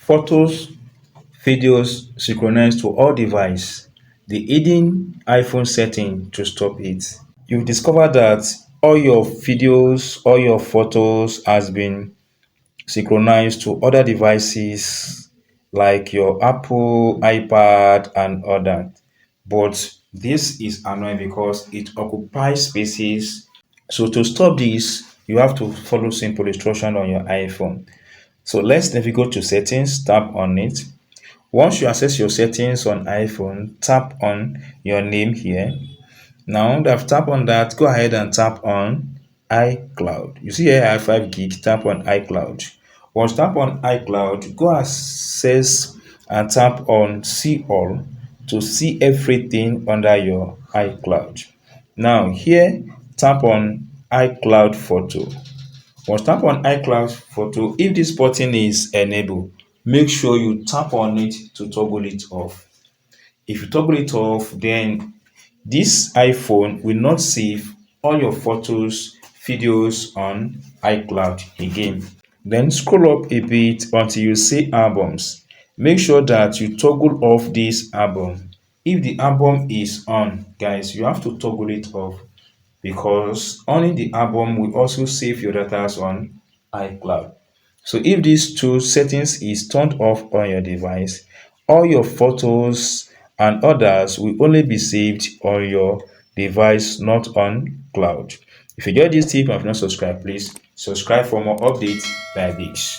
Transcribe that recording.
Photos, videos synchronized to all device. The hidden iPhone setting to stop it. You discover that all your videos, all your photos has been synchronized to other devices like your Apple, iPad, and other. But this is annoying because it occupies spaces. So to stop this, you have to follow simple instruction on your iPhone. So let's navigate to settings, tap on it. Once you access your settings on iPhone, tap on your name here. Now that I've tapped on that, go ahead and tap on iCloud. You see here I have 5 gig, tap on iCloud. Once tap on iCloud, go access and tap on see all to see everything under your iCloud. Now here tap on iCloud photo. Once tap on iCloud photo, if this button is enabled, make sure you tap on it to toggle it off. If you toggle it off, then this iPhone will not save all your photos, videos on iCloud again. Then scroll up a bit until you see albums. Make sure that you toggle off this album. If the album is on, guys, you have to toggle it off because owning the album will also save your data on iCloud. So if these two settings is turned off on your device, all your photos and others will only be saved on your device, not on cloud. If you enjoyed this tip and have not subscribed, please subscribe for more updates like this.